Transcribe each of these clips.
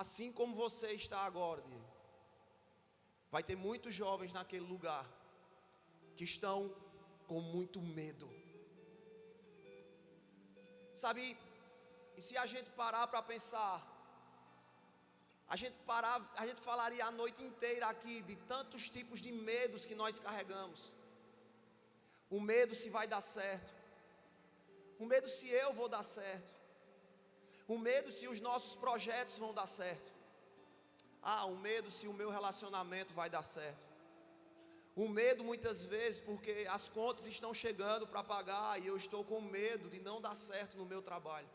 Assim como você está agora, Diego, vai ter muitos jovens naquele lugar que estão com muito medo. Sabe, e se a gente parar para pensar, a gente falaria a noite inteira aqui de tantos tipos de medos que nós carregamos. O medo se vai dar certo, o medo se eu vou dar certo, o medo se os nossos projetos vão dar certo. O medo se o meu relacionamento vai dar certo. O medo muitas vezes porque as contas estão chegando para pagar e eu estou com medo de não dar certo no meu trabalho.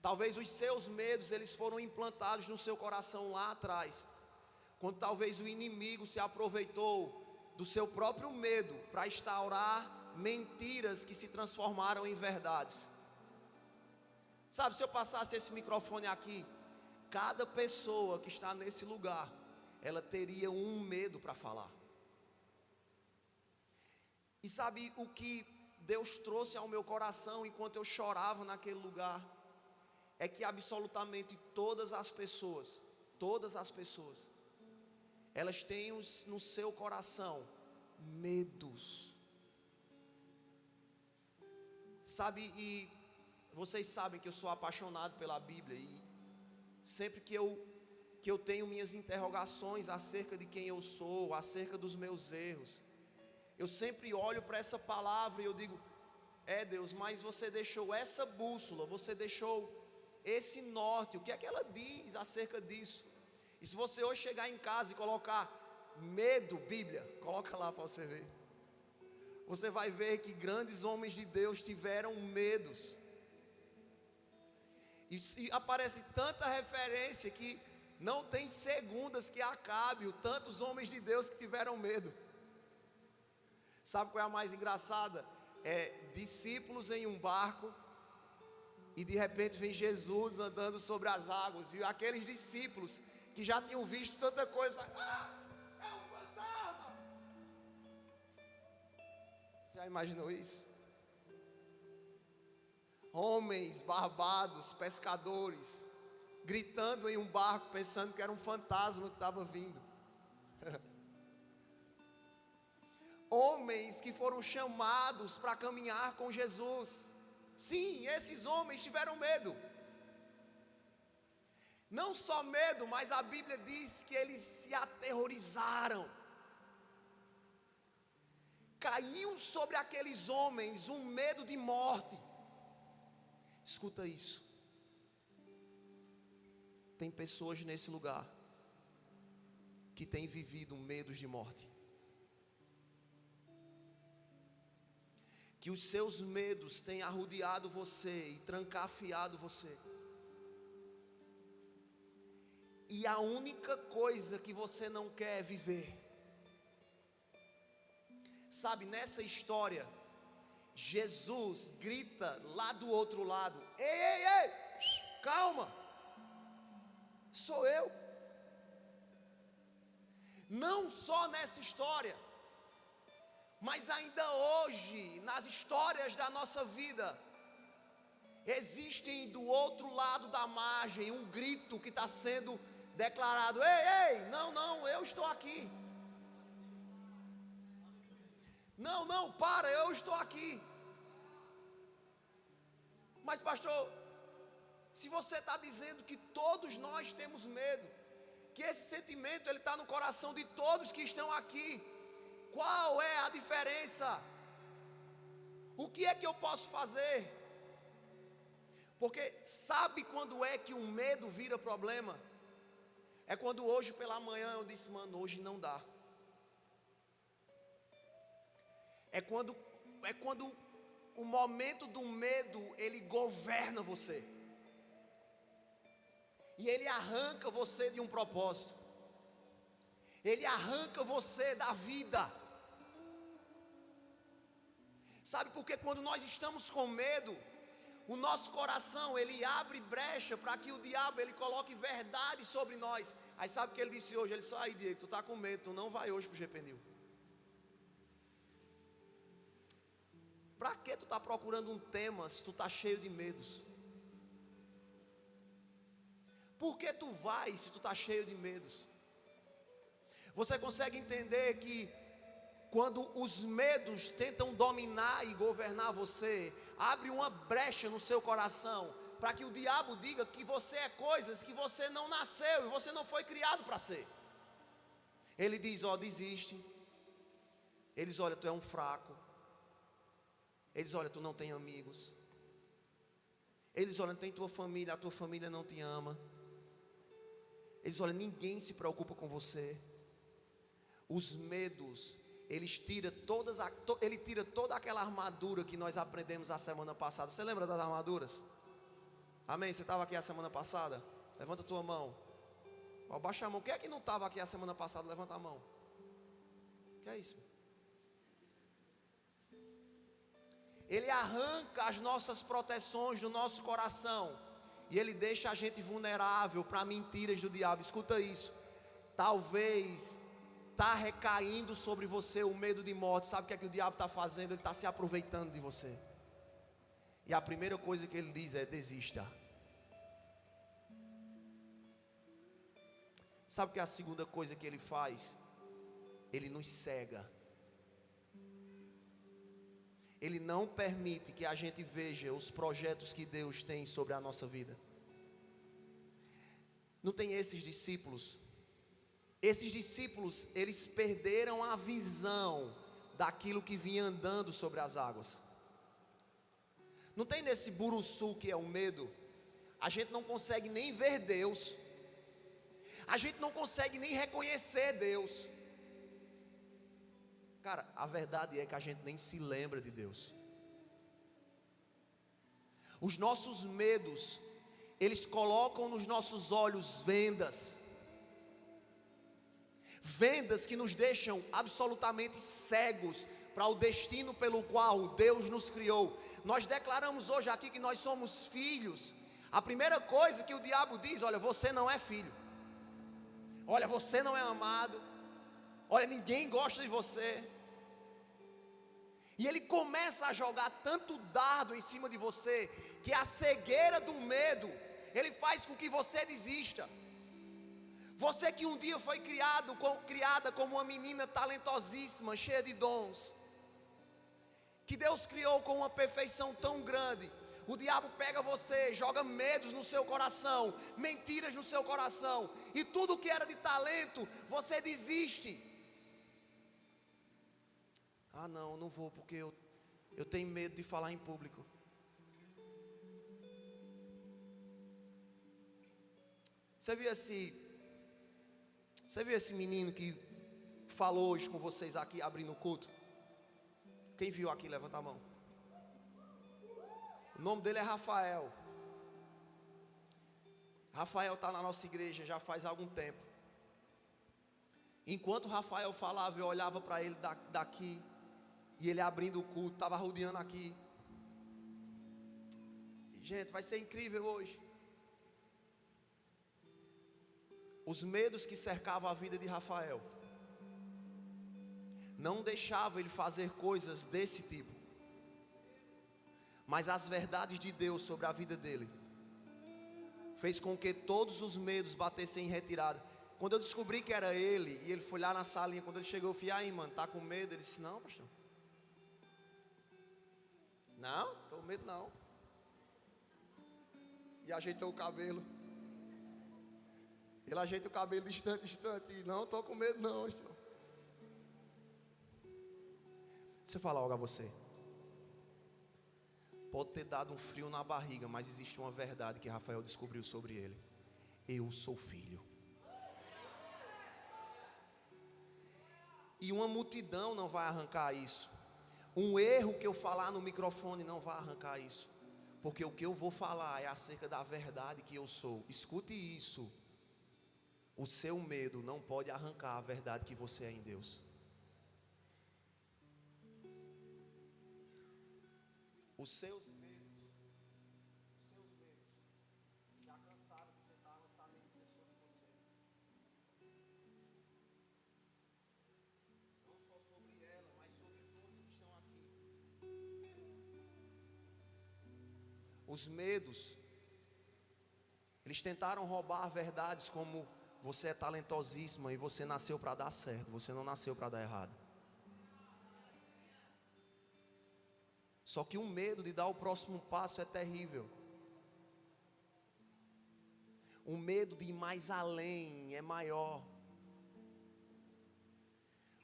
Talvez os seus medos, eles foram implantados no seu coração lá atrás, quando talvez o inimigo se aproveitou do seu próprio medo para instaurar mentiras que se transformaram em verdades. Sabe, se eu passasse esse microfone aqui, cada pessoa que está nesse lugar, ela teria um medo para falar. E sabe o que Deus trouxe ao meu coração enquanto eu chorava naquele lugar? É que absolutamente todas as pessoas, elas têm no seu coração medos. Sabe, e vocês sabem que eu sou apaixonado pela Bíblia, e sempre que eu tenho minhas interrogações acerca de quem eu sou, acerca dos meus erros, eu sempre olho para essa palavra e eu digo: Deus, mas você deixou essa bússola, você deixou esse norte, o que é que ela diz acerca disso? E se você hoje chegar em casa e colocar medo, Bíblia, coloca lá para você ver, você vai ver que grandes homens de Deus tiveram medos. E aparece tanta referência que não tem segundas que acabe o tantos homens de Deus que tiveram medo. Sabe qual é a mais engraçada? Discípulos em um barco, e de repente vem Jesus andando sobre as águas, e aqueles discípulos que já tinham visto tanta coisa, é um fantasma. Já imaginou isso? Homens barbados, pescadores, gritando em um barco, pensando que era um fantasma que estava vindo. Homens que foram chamados para caminhar com Jesus. Sim, esses homens tiveram medo. Não só medo, mas a Bíblia diz que eles se aterrorizaram. Caiu sobre aqueles homens um medo de morte. Escuta isso. Tem pessoas nesse lugar que têm vivido medos de morte. Que os seus medos têm arrodeado você e trancafiado você. E a única coisa que você não quer é viver. Sabe, nessa história, Jesus grita lá do outro lado: ei, calma, sou eu. Não só nessa história, mas ainda hoje, nas histórias da nossa vida, existem do outro lado da margem um grito que está sendo declarado: ei, não, eu estou aqui. Não, para, eu estou aqui. Mas pastor, se você está dizendo que todos nós temos medo, que esse sentimento ele está no coração de todos que estão aqui, qual é a diferença? O que é que eu posso fazer? Porque sabe quando é que o medo vira problema? É quando hoje pela manhã eu disse: mano, hoje não dá. É quando o momento do medo ele governa você. E ele arranca você de um propósito. Ele arranca você da vida. Sabe, porque quando nós estamos com medo, o nosso coração ele abre brecha para que o diabo ele coloque verdade sobre nós. Aí sabe o que ele disse hoje? Ele disse: aí Diego, tu está com medo, tu não vai hoje para o GPNil. Para que tu está procurando um tema se tu está cheio de medos? Por que tu vai se tu está cheio de medos? Você consegue entender que quando os medos tentam dominar e governar você, abre uma brecha no seu coração, para que o diabo diga que você é coisas que você não nasceu e você não foi criado para ser. Ele diz, ó, desiste. Eles, olha, tu é um fraco. Eles, olha, tu não tem amigos. Eles, olha, não tem tua família, a tua família não te ama. Eles, olha, ninguém se preocupa com você. Os medos, ele tira toda aquela armadura que nós aprendemos a semana passada. Você lembra das armaduras? Amém? Você estava aqui a semana passada? Levanta a tua mão. Ó, baixa a mão. Quem é que não estava aqui a semana passada? Levanta a mão. O que é isso? Ele arranca as nossas proteções do nosso coração e ele deixa a gente vulnerável para mentiras do diabo. Escuta isso. Talvez está recaindo sobre você o medo de morte. Sabe o que é que o diabo está fazendo? Ele está se aproveitando de você. E a primeira coisa que ele diz é: desista. Sabe o que é a segunda coisa que ele faz? Ele nos cega. Ele não permite que a gente veja os projetos que Deus tem sobre a nossa vida. Não tem esses discípulos? Esses discípulos, eles perderam a visão daquilo que vinha andando sobre as águas. Não tem nesse buruçu que é o medo? A gente não consegue nem ver Deus. A gente não consegue nem reconhecer Deus. Cara, a verdade é que a gente nem se lembra de Deus. Os nossos medos, eles colocam nos nossos olhos vendas. Vendas que nos deixam absolutamente cegos para o destino pelo qual Deus nos criou. Nós declaramos hoje aqui que nós somos filhos. A primeira coisa que o diabo diz: olha, você não é filho. Olha, você não é amado. Olha, ninguém gosta de você. E ele começa a jogar tanto dardo em cima de você, que a cegueira do medo, ele faz com que você desista. Você que um dia foi criada como uma menina talentosíssima, cheia de dons, que Deus criou com uma perfeição tão grande, o diabo pega você, joga medos no seu coração, mentiras no seu coração, e tudo que era de talento, você desiste. Ah não, não vou porque eu tenho medo de falar em público. Você viu esse menino que falou hoje com vocês aqui abrindo o culto? Quem viu aqui, levanta a mão. O nome dele é Rafael. Rafael está na nossa igreja já faz algum tempo. Enquanto Rafael falava, eu olhava para ele daqui, e ele abrindo o culto, estava rodeando aqui. Gente, vai ser incrível hoje. Os medos que cercavam a vida de Rafael não deixavam ele fazer coisas desse tipo. Mas as verdades de Deus sobre a vida dele fez com que todos os medos batessem em retirada. Quando eu descobri que era ele, e ele foi lá na salinha, quando ele chegou, eu falei: aí mano, tá com medo? Ele disse: não, pastor. Não, estou com medo não. E ajeitou o cabelo. Ele ajeita o cabelo distante. E não, estou com medo não, pastor. Deixa eu falar algo a você. Pode ter dado um frio na barriga, mas existe uma verdade que Rafael descobriu sobre ele: eu sou filho. E uma multidão não vai arrancar isso. Um erro que eu falar no microfone não vai arrancar isso. Porque o que eu vou falar é acerca da verdade que eu sou. Escute isso. O seu medo não pode arrancar a verdade que você é em Deus. Os seus medos já cansaram de tentar lançar mentiras sobre você. Não só sobre ela, mas sobre todos que estão aqui. Os medos, Eles tentaram roubar verdades como: você é talentosíssima e você nasceu para dar certo, você não nasceu para dar errado. Só que o medo de dar o próximo passo é terrível. O medo de ir mais além é maior.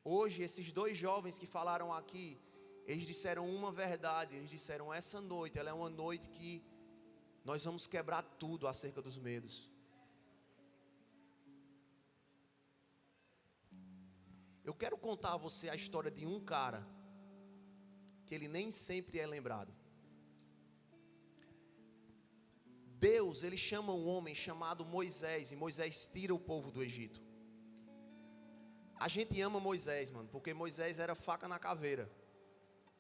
Hoje, esses dois jovens que falaram aqui, eles disseram uma verdade. Eles disseram: essa noite, ela é uma noite que nós vamos quebrar tudo acerca dos medos. Eu quero contar a você a história de um cara que ele nem sempre é lembrado. Deus, ele chama um homem chamado Moisés, e Moisés tira o povo do Egito. A gente ama Moisés, mano, porque Moisés era faca na caveira.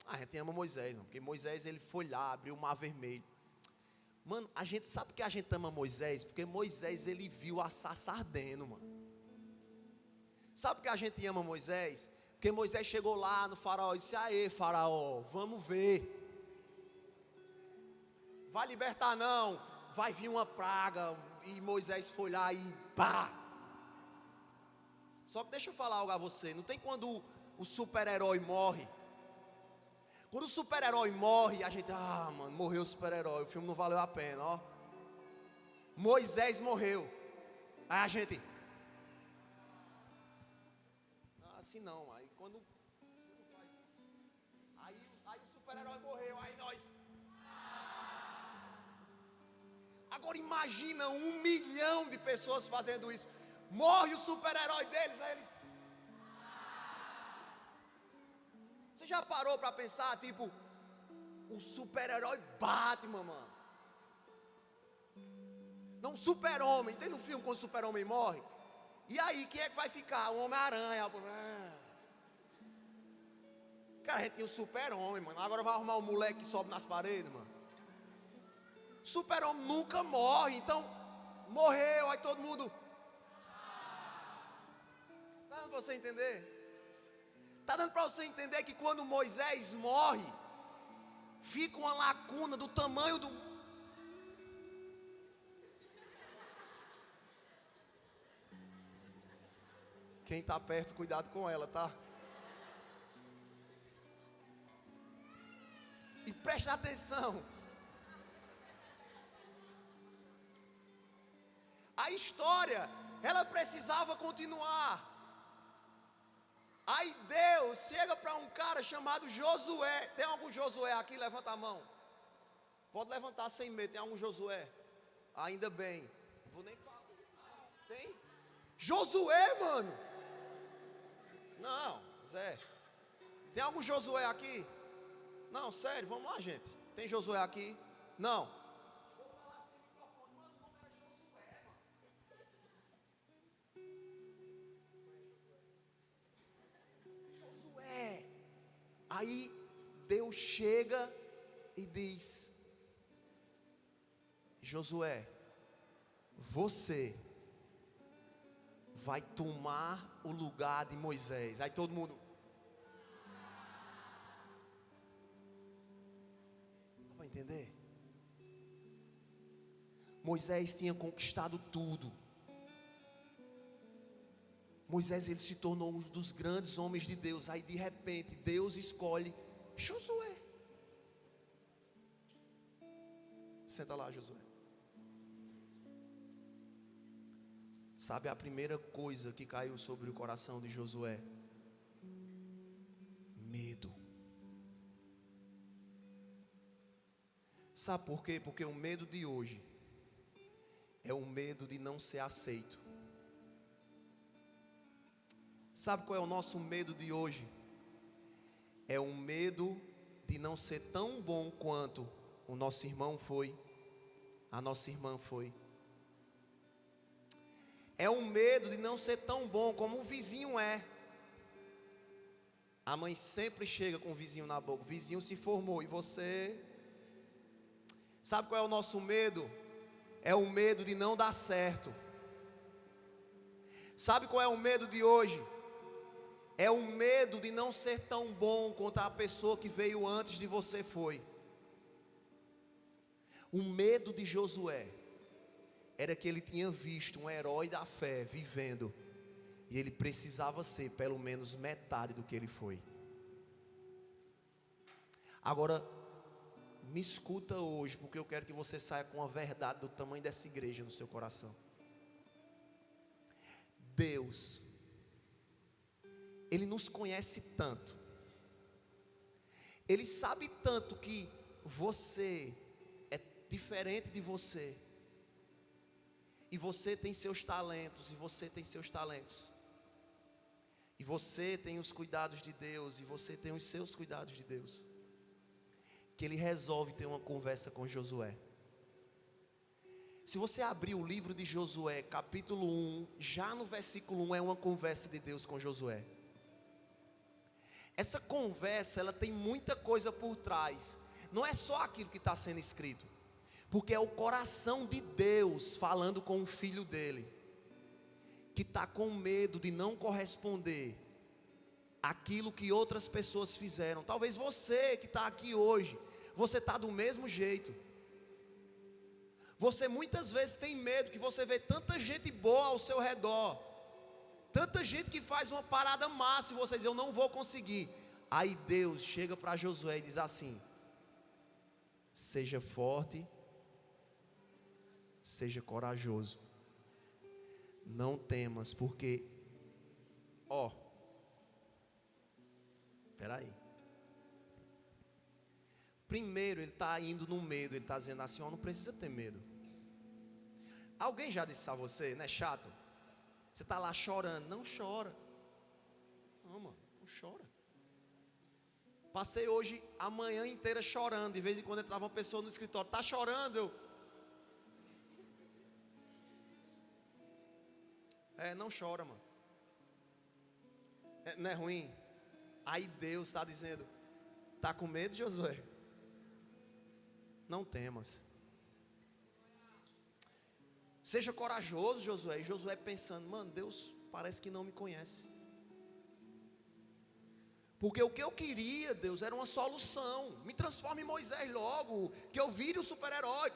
A gente ama Moisés, mano, porque Moisés, ele foi lá, abriu o mar vermelho. Mano, a gente sabe que a gente ama Moisés, porque Moisés, ele viu a sarça ardendo, mano. Sabe que a gente ama Moisés? Porque Moisés chegou lá no faraó e disse: aê, faraó, vamos ver. Vai libertar não, vai vir uma praga. E Moisés foi lá e pá. Só que deixa eu falar algo a você. Não tem quando o super-herói morre. Quando o super-herói morre, a gente: ah, mano, morreu o super-herói, o filme não valeu a pena, ó. Moisés morreu. Aí a gente: assim não. Aí quando aí o super-herói morreu, aí nós. Agora imagina 1 milhão de pessoas fazendo isso. Morre o super-herói deles, aí eles. Você já parou para pensar, tipo, o super-herói Batman, mano? Não, super-homem. Tem no filme quando o super-homem morre? E aí, quem é que vai ficar? O Homem-Aranha. Cara, a gente tem o super-homem, mano. Agora vai arrumar um moleque que sobe nas paredes, mano. Super-homem nunca morre. Então, morreu, aí todo mundo. Tá dando pra você entender? Tá dando pra você entender que quando Moisés morre, fica uma lacuna do tamanho do... Quem está perto, cuidado com ela, tá? E preste atenção. A história, ela precisava continuar. Aí Deus chega para um cara chamado Josué. Tem algum Josué aqui? Levanta a mão. Pode levantar sem medo. Tem algum Josué? Ainda bem. Não vou nem falar. Tem? Josué, mano. Não, Zé. Tem algum Josué aqui? Não, sério, vamos lá, gente. Tem Josué aqui? Não. Vou falar assim no microfone. Mano, o nome era Josué, mano. Josué. Aí Deus chega e diz: Josué, você vai tomar o lugar de Moisés. Aí todo mundo... Dá para entender? Moisés tinha conquistado tudo. Moisés, ele se tornou um dos grandes homens de Deus. Aí de repente Deus escolhe Josué. Senta lá, Josué. Sabe a primeira coisa que caiu sobre o coração de Josué? Medo. Sabe por quê? Porque o medo de hoje é o medo de não ser aceito. Sabe qual é o nosso medo de hoje? É o medo de não ser tão bom quanto o nosso irmão foi, a nossa irmã foi. É o medo de não ser tão bom como o vizinho é. A mãe sempre chega com o vizinho na boca. O vizinho se formou e você... Sabe qual é o nosso medo? É o medo de não dar certo. Sabe qual é o medo de hoje? É o medo de não ser tão bom quanto a pessoa que veio antes de você foi. O medo de Josué era que ele tinha visto um herói da fé vivendo, e ele precisava ser pelo menos metade do que ele foi. Agora, me escuta hoje, porque eu quero que você saia com a verdade do tamanho dessa igreja no seu coração. Deus, Ele nos conhece tanto, Ele sabe tanto que você é diferente de você, e você tem seus talentos, e você tem seus talentos, e você tem os cuidados de Deus, e você tem os seus cuidados de Deus, que Ele resolve ter uma conversa com Josué. Se você abrir o livro de Josué, capítulo 1, já no versículo 1 é uma conversa de Deus com Josué. Essa conversa, ela tem muita coisa por trás. Não é só aquilo que está sendo escrito, porque é o coração de Deus falando com o filho dele, que está com medo de não corresponder àquilo que outras pessoas fizeram. Talvez você que está aqui hoje, você está do mesmo jeito. Você muitas vezes tem medo, que você vê tanta gente boa ao seu redor, tanta gente que faz uma parada massa, e você diz, eu não vou conseguir. Aí Deus chega para Josué e diz assim: seja forte, seja corajoso, não temas, porque, espera aí. Primeiro ele está indo no medo, ele está dizendo assim, não precisa ter medo. Alguém já disse a você, não é chato? Você está lá chorando, não chora. Não, mano, não chora. Passei hoje a manhã inteira chorando, de vez em quando entrava uma pessoa no escritório, está chorando? Não chora, mano. Não é ruim? Aí Deus está dizendo, está com medo, Josué? Não temas. Seja corajoso, Josué. E Josué pensando, mano, Deus parece que não me conhece. Porque o que eu queria, Deus, era uma solução. Me transforme em Moisés logo, que eu vire o super-herói.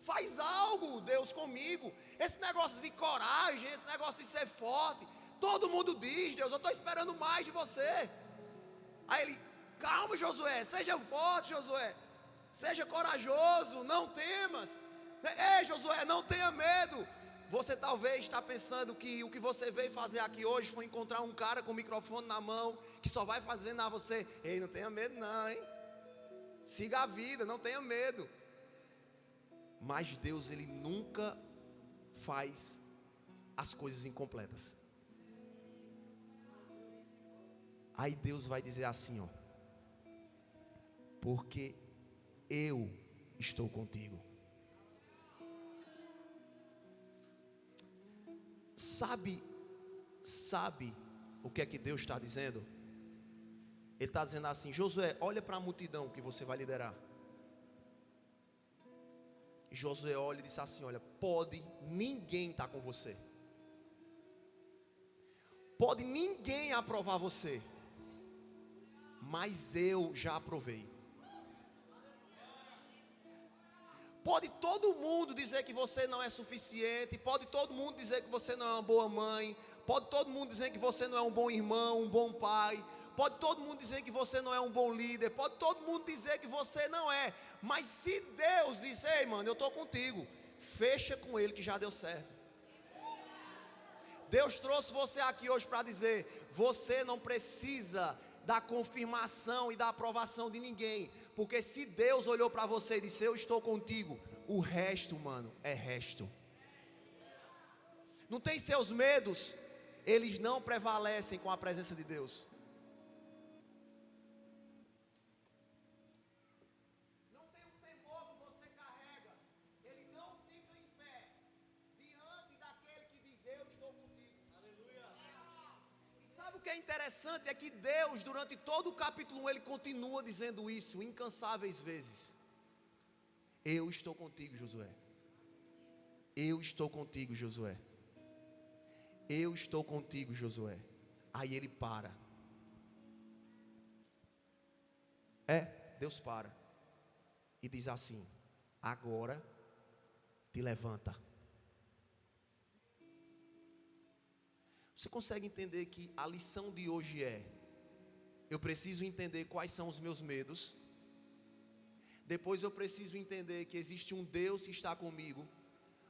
Faz algo, Deus, comigo. Esse negócio de coragem, esse negócio de ser forte, todo mundo diz, Deus, eu estou esperando mais de você. Aí ele, calma, Josué, seja forte, Josué. Seja corajoso, não temas. Ei, Josué, não tenha medo. Você talvez está pensando que o que você veio fazer aqui hoje foi encontrar um cara com o microfone na mão, que só vai fazendo a você. Ei, não tenha medo não, hein? Siga a vida, não tenha medo. Mas Deus, Ele nunca faz as coisas incompletas. Aí Deus vai dizer assim, porque eu estou contigo. Sabe o que é que Deus está dizendo? Ele está dizendo assim, Josué, olha para a multidão que você vai liderar. Josué olha e disse assim, olha, pode ninguém estar com você. Pode ninguém aprovar você. Mas eu já aprovei. Pode todo mundo dizer que você não é suficiente, pode todo mundo dizer que você não é uma boa mãe, pode todo mundo dizer que você não é um bom irmão, um bom pai, pode todo mundo dizer que você não é um bom líder, pode todo mundo dizer que você não é, mas se Deus diz, ei mano, eu estou contigo, fecha com Ele que já deu certo. Deus trouxe você aqui hoje para dizer, você não precisa da confirmação e da aprovação de ninguém, porque se Deus olhou para você e disse, eu estou contigo, o resto, mano, é resto. Não tem seus medos, eles não prevalecem com a presença de Deus. Não tem um temor que você carrega, ele não fica em pé diante daquele que diz, eu estou contigo. Aleluia. E sabe o que é interessante? É que Deus, durante todo o capítulo 1, Ele continua dizendo isso, incansáveis vezes. Eu estou contigo, Josué. Eu estou contigo, Josué. Eu estou contigo, Josué. Aí ele para. Deus para. E diz assim, agora te levanta. Você consegue entender que a lição de hoje é: eu preciso entender quais são os meus medos. Depois eu preciso entender que existe um Deus que está comigo.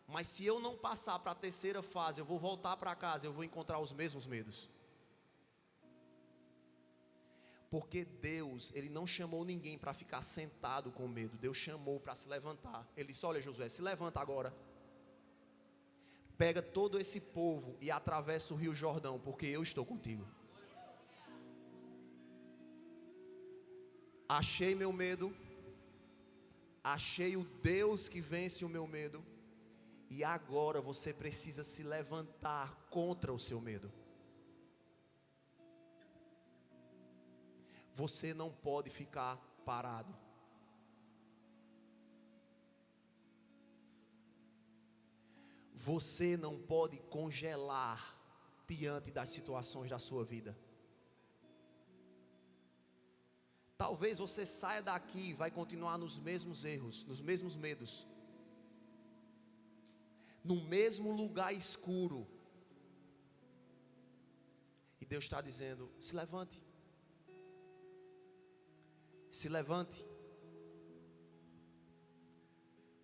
Mas se eu não passar para a terceira fase, eu vou voltar para casa, eu vou encontrar os mesmos medos. Porque Deus, Ele não chamou ninguém para ficar sentado com medo. Deus chamou para se levantar. Ele disse: olha, Josué, se levanta agora. Pega todo esse povo e atravessa o Rio Jordão, porque eu estou contigo. Achei meu medo. Achei o Deus que vence o meu medo. E agora você precisa se levantar contra o seu medo. Você não pode ficar parado. Você não pode congelar diante das situações da sua vida. Talvez você saia daqui e vai continuar nos mesmos erros, nos mesmos medos, no mesmo lugar escuro. E Deus está dizendo: se levante. Se levante.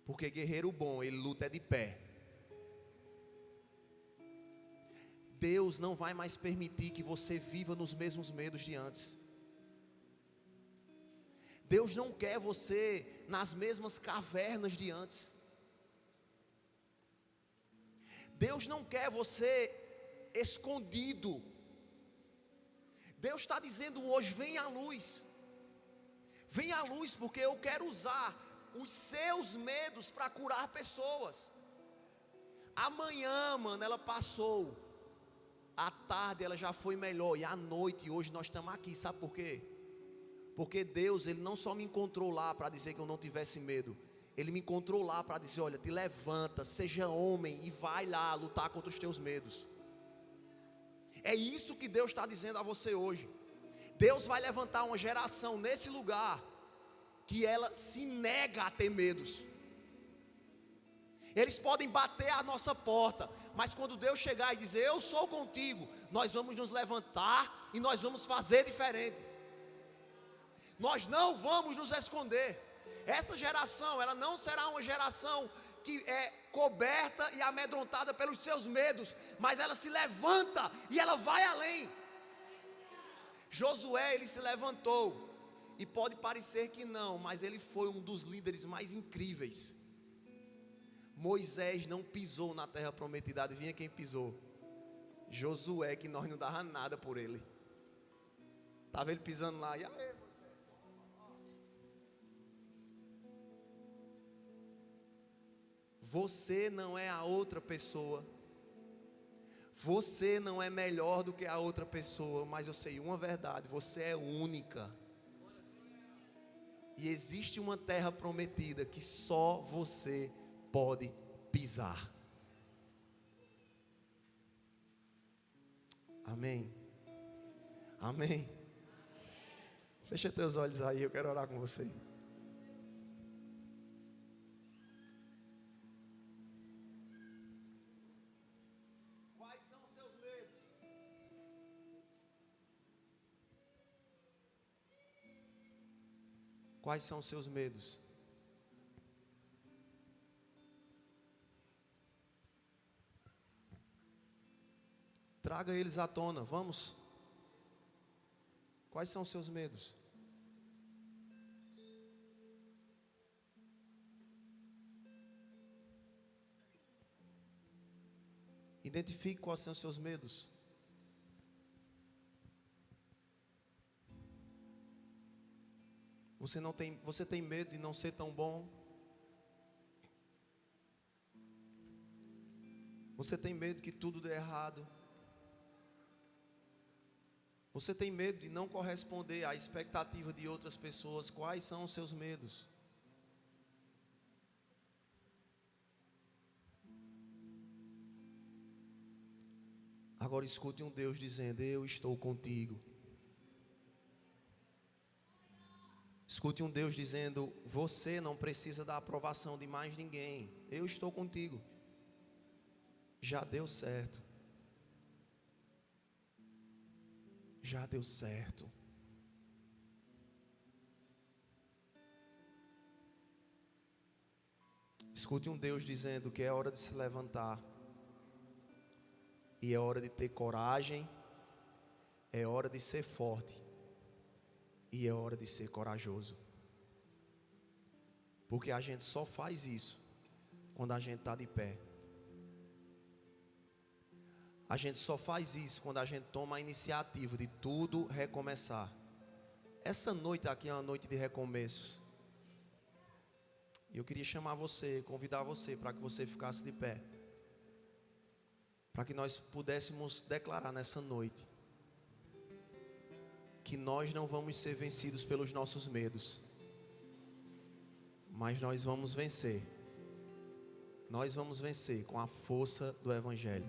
Porque guerreiro bom, ele luta de pé. Deus não vai mais permitir que você viva nos mesmos medos de antes. Deus não quer você nas mesmas cavernas de antes. Deus não quer você escondido. Deus está dizendo hoje: vem à luz. Vem à luz, porque eu quero usar os seus medos para curar pessoas. Amanhã, mano, ela passou. À tarde ela já foi melhor. E à noite, hoje nós estamos aqui. Sabe por quê? Porque Deus, Ele não só me encontrou lá para dizer que eu não tivesse medo. Ele me encontrou lá para dizer: olha, te levanta, seja homem e vai lá lutar contra os teus medos. É isso que Deus está dizendo a você hoje. Deus vai levantar uma geração nesse lugar que ela se nega a ter medos. Eles podem bater a nossa porta, mas quando Deus chegar e dizer: eu sou contigo, nós vamos nos levantar e nós vamos fazer diferente. Nós não vamos nos esconder. Essa geração, ela não será uma geração que é coberta e amedrontada pelos seus medos, mas ela se levanta e ela vai além. Josué, ele se levantou, e pode parecer que não, mas ele foi um dos líderes mais incríveis. Moisés não pisou na terra prometida. Adivinha quem pisou? Josué, que nós não dava nada por ele. Estava ele pisando lá, e aí, você não é a outra pessoa. Você não é melhor do que a outra pessoa. Mas eu sei uma verdade: você é única. E existe uma terra prometida que só você pode pisar. Amém. Amém. Fecha teus olhos aí, eu quero orar com você. Quais são os seus medos? Quais são os seus medos? Traga eles à tona, vamos. Quais são os seus medos? Identifique quais são os seus medos. Você tem medo de não ser tão bom? Você tem medo que tudo dê errado? Você tem medo de não corresponder à expectativa de outras pessoas? Quais são os seus medos? Agora escute um Deus dizendo: eu estou contigo. Escute um Deus dizendo: você não precisa da aprovação de mais ninguém. Eu estou contigo. Já deu certo. Já deu certo. Escute um Deus dizendo que é hora de se levantar. E é hora de ter coragem. É hora de ser forte. E é hora de ser corajoso. Porque a gente só faz isso quando a gente está de pé. A gente só faz isso quando a gente toma a iniciativa de tudo recomeçar. Essa noite aqui é uma noite de recomeços. E eu queria chamar você, convidar você para que você ficasse de pé. Para que nós pudéssemos declarar nessa noite que nós não vamos ser vencidos pelos nossos medos, mas nós vamos vencer. Nós vamos vencer com a força do Evangelho.